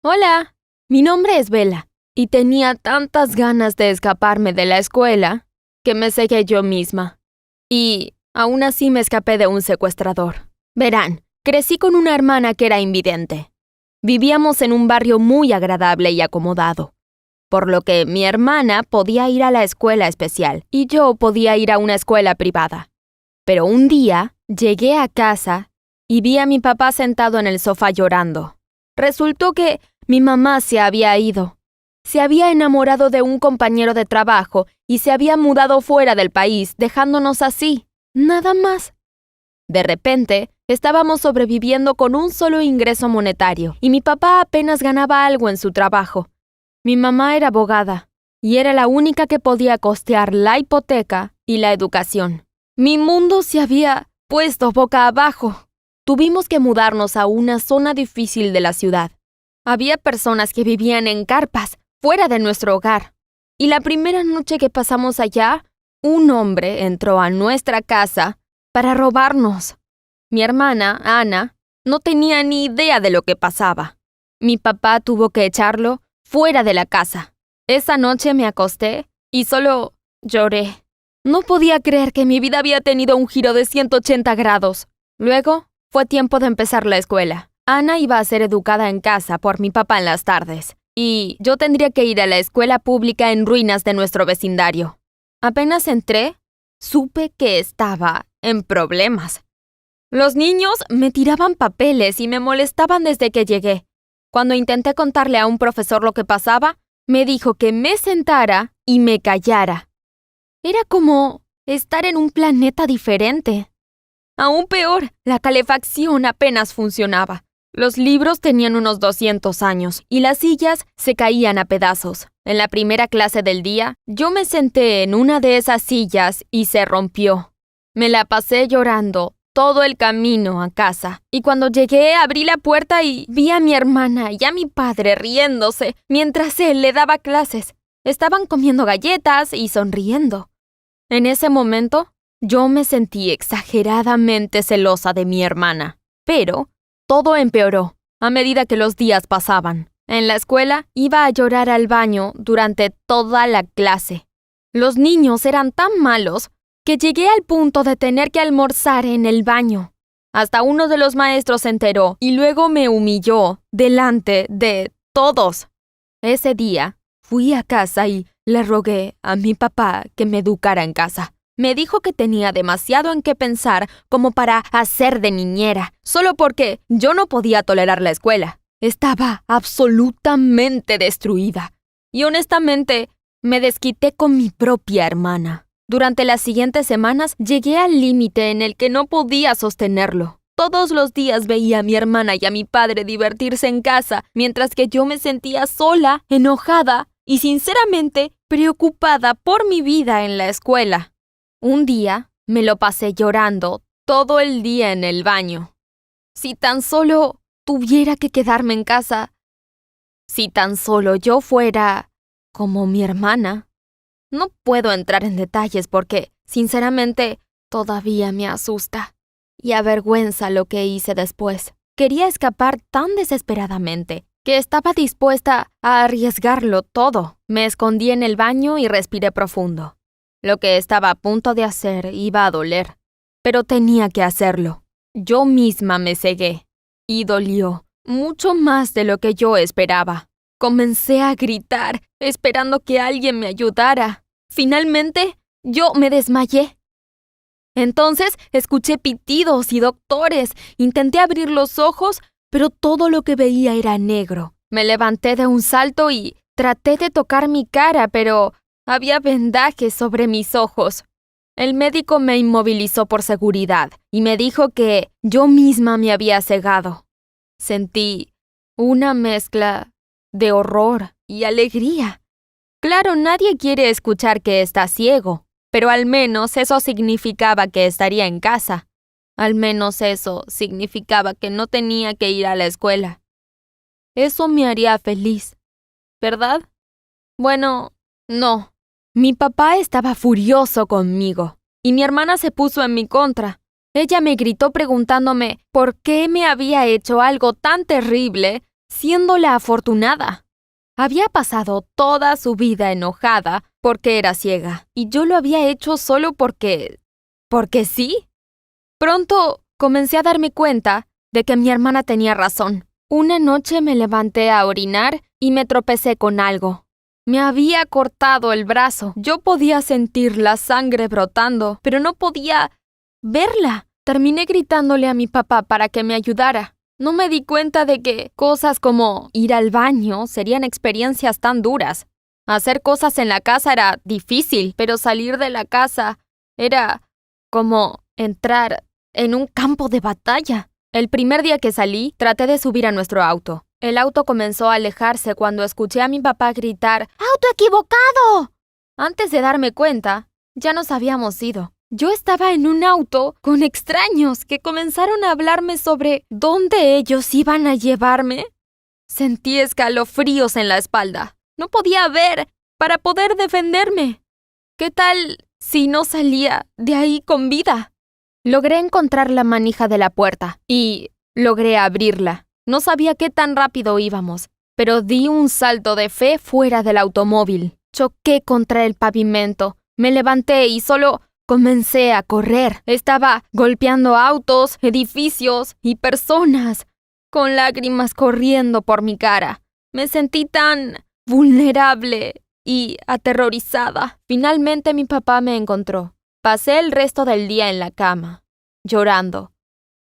Hola, mi nombre es Bella y tenía tantas ganas de escaparme de la escuela que me cegué yo misma. Y aún así me escapé de un secuestrador. Verán, crecí con una hermana que era invidente. Vivíamos en un barrio muy agradable y acomodado, por lo que mi hermana podía ir a la escuela especial y yo podía ir a una escuela privada. Pero un día llegué a casa y vi a mi papá sentado en el sofá llorando. Resultó que mi mamá se había ido. Se había enamorado de un compañero de trabajo y se había mudado fuera del país, dejándonos así, nada más. De repente, estábamos sobreviviendo con un solo ingreso monetario y mi papá apenas ganaba algo en su trabajo. Mi mamá era abogada y era la única que podía costear la hipoteca y la educación. Mi mundo se había puesto boca abajo. Tuvimos que mudarnos a una zona difícil de la ciudad. Había personas que vivían en carpas, fuera de nuestro hogar. Y la primera noche que pasamos allá, un hombre entró a nuestra casa para robarnos. Mi hermana, Ana, no tenía ni idea de lo que pasaba. Mi papá tuvo que echarlo fuera de la casa. Esa noche me acosté y solo lloré. No podía creer que mi vida había tenido un giro de 180 grados. Luego, fue tiempo de empezar la escuela. Ana iba a ser educada en casa por mi papá en las tardes, y yo tendría que ir a la escuela pública en ruinas de nuestro vecindario. Apenas entré, supe que estaba en problemas. Los niños me tiraban papeles y me molestaban desde que llegué. Cuando intenté contarle a un profesor lo que pasaba, me dijo que me sentara y me callara. Era como estar en un planeta diferente. Aún peor, la calefacción apenas funcionaba. Los libros tenían unos 200 años y las sillas se caían a pedazos. En la primera clase del día, yo me senté en una de esas sillas y se rompió. Me la pasé llorando todo el camino a casa. Y cuando llegué, abrí la puerta y vi a mi hermana y a mi padre riéndose mientras él le daba clases. Estaban comiendo galletas y sonriendo. En ese momento, yo me sentí exageradamente celosa de mi hermana. Pero todo empeoró a medida que los días pasaban. En la escuela iba a llorar al baño durante toda la clase. Los niños eran tan malos que llegué al punto de tener que almorzar en el baño. Hasta uno de los maestros se enteró y luego me humilló delante de todos. Ese día fui a casa y le rogué a mi papá que me educara en casa. Me dijo que tenía demasiado en qué pensar como para hacer de niñera, solo porque yo no podía tolerar la escuela. Estaba absolutamente destruida. Y honestamente, me desquité con mi propia hermana. Durante las siguientes semanas llegué al límite en el que no podía sostenerlo. Todos los días veía a mi hermana y a mi padre divertirse en casa, mientras que yo me sentía sola, enojada y sinceramente preocupada por mi vida en la escuela. Un día me lo pasé llorando todo el día en el baño. Si tan solo tuviera que quedarme en casa, si tan solo yo fuera como mi hermana. No puedo entrar en detalles porque, sinceramente, todavía me asusta y avergüenza lo que hice después. Quería escapar tan desesperadamente que estaba dispuesta a arriesgarlo todo. Me escondí en el baño y respiré profundo. Lo que estaba a punto de hacer iba a doler, pero tenía que hacerlo. Yo misma me cegué y dolió mucho más de lo que yo esperaba. Comencé a gritar, esperando que alguien me ayudara. Finalmente, yo me desmayé. Entonces escuché pitidos y doctores. Intenté abrir los ojos, pero todo lo que veía era negro. Me levanté de un salto y traté de tocar mi cara, pero había vendajes sobre mis ojos. El médico me inmovilizó por seguridad y me dijo que yo misma me había cegado. Sentí una mezcla de horror y alegría. Claro, nadie quiere escuchar que está ciego, pero al menos eso significaba que estaría en casa. Al menos eso significaba que no tenía que ir a la escuela. Eso me haría feliz, ¿verdad? Bueno, no. Mi papá estaba furioso conmigo y mi hermana se puso en mi contra. Ella me gritó preguntándome por qué me había hecho algo tan terrible siendo la afortunada. Había pasado toda su vida enojada porque era ciega, y yo lo había hecho solo porque sí. Pronto comencé a darme cuenta de que mi hermana tenía razón. Una noche me levanté a orinar y me tropecé con algo. Me había cortado el brazo. Yo podía sentir la sangre brotando, pero no podía verla. Terminé gritándole a mi papá para que me ayudara. No me di cuenta de que cosas como ir al baño serían experiencias tan duras. Hacer cosas en la casa era difícil, pero salir de la casa era como entrar en un campo de batalla. El primer día que salí, traté de subir a nuestro auto. El auto comenzó a alejarse cuando escuché a mi papá gritar ¡Auto equivocado! Antes de darme cuenta, ya nos habíamos ido. Yo estaba en un auto con extraños que comenzaron a hablarme sobre dónde ellos iban a llevarme. Sentí escalofríos en la espalda. No podía ver para poder defenderme. ¿Qué tal si no salía de ahí con vida? Logré encontrar la manija de la puerta y logré abrirla. No sabía qué tan rápido íbamos, pero di un salto de fe fuera del automóvil. Choqué contra el pavimento. Me levanté y solo comencé a correr. Estaba golpeando autos, edificios y personas, con lágrimas corriendo por mi cara. Me sentí tan vulnerable y aterrorizada. Finalmente mi papá me encontró. Pasé el resto del día en la cama, llorando.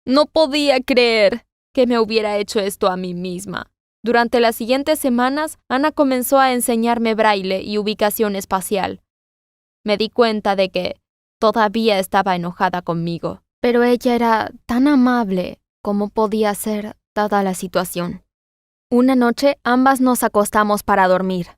No podía creer que me hubiera hecho esto a mí misma. Durante las siguientes semanas, Ana comenzó a enseñarme braille y ubicación espacial. Me di cuenta de que todavía estaba enojada conmigo, pero ella era tan amable como podía ser dada la situación. Una noche, ambas nos acostamos para dormir.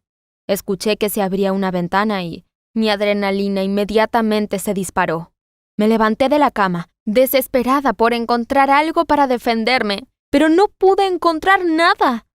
Escuché que se abría una ventana y mi adrenalina inmediatamente se disparó. Me levanté de la cama, desesperada por encontrar algo para defenderme, pero no pude encontrar nada.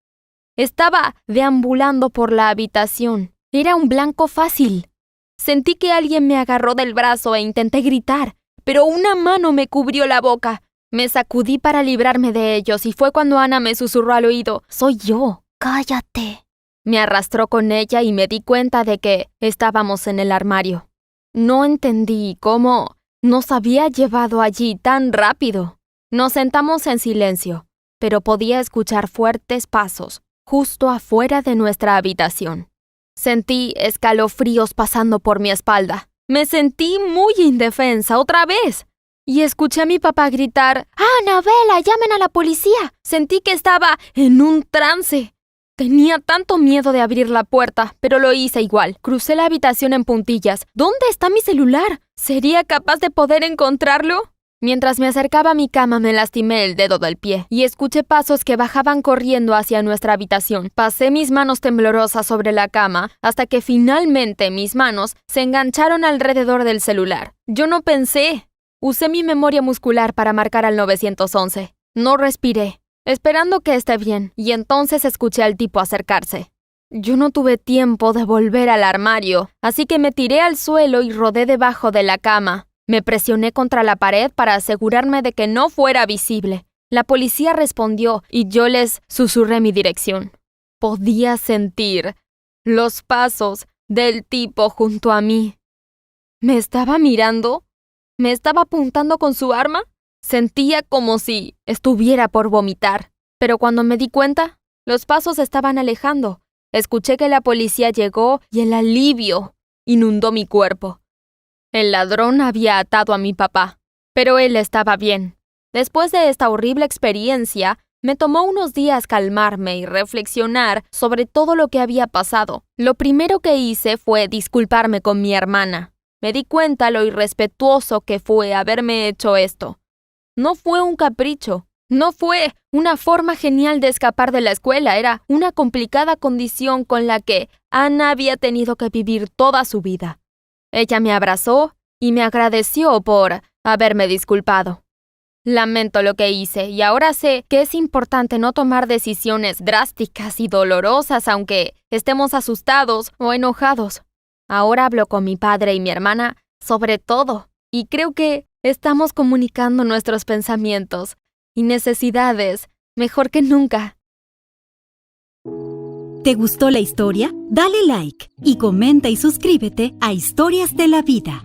Estaba deambulando por la habitación. Era un blanco fácil. Sentí que alguien me agarró del brazo e intenté gritar, pero una mano me cubrió la boca. Me sacudí para librarme de ellos y fue cuando Ana me susurró al oído: «Soy yo, cállate». Me arrastró con ella y me di cuenta de que estábamos en el armario. No entendí cómo nos había llevado allí tan rápido. Nos sentamos en silencio, pero podía escuchar fuertes pasos justo afuera de nuestra habitación. Sentí escalofríos pasando por mi espalda. Me sentí muy indefensa otra vez. Y escuché a mi papá gritar: «¡Annabella, llamen a la policía!». Sentí que estaba en un trance. Tenía tanto miedo de abrir la puerta, pero lo hice igual. Crucé la habitación en puntillas. ¿Dónde está mi celular? ¿Sería capaz de poder encontrarlo? Mientras me acercaba a mi cama me lastimé el dedo del pie y escuché pasos que bajaban corriendo hacia nuestra habitación. Pasé mis manos temblorosas sobre la cama hasta que finalmente mis manos se engancharon alrededor del celular. Yo no pensé. Usé mi memoria muscular para marcar al 911. No respiré, esperando que esté bien, y entonces escuché al tipo acercarse. Yo no tuve tiempo de volver al armario, así que me tiré al suelo y rodé debajo de la cama. Me presioné contra la pared para asegurarme de que no fuera visible. La policía respondió y yo les susurré mi dirección. Podía sentir los pasos del tipo junto a mí. ¿Me estaba mirando? ¿Me estaba apuntando con su arma? Sentía como si estuviera por vomitar. Pero cuando me di cuenta, los pasos estaban alejando. Escuché que la policía llegó y el alivio inundó mi cuerpo. El ladrón había atado a mi papá, pero él estaba bien. Después de esta horrible experiencia, me tomó unos días calmarme y reflexionar sobre todo lo que había pasado. Lo primero que hice fue disculparme con mi hermana. Me di cuenta lo irrespetuoso que fue haberme hecho esto. No fue un capricho, no fue una forma genial de escapar de la escuela, era una complicada condición con la que Ana había tenido que vivir toda su vida. Ella me abrazó y me agradeció por haberme disculpado. Lamento lo que hice y ahora sé que es importante no tomar decisiones drásticas y dolorosas aunque estemos asustados o enojados. Ahora hablo con mi padre y mi hermana sobre todo y creo que estamos comunicando nuestros pensamientos y necesidades mejor que nunca. ¿Te gustó la historia? Dale like y comenta y suscríbete a Historias de la Vida.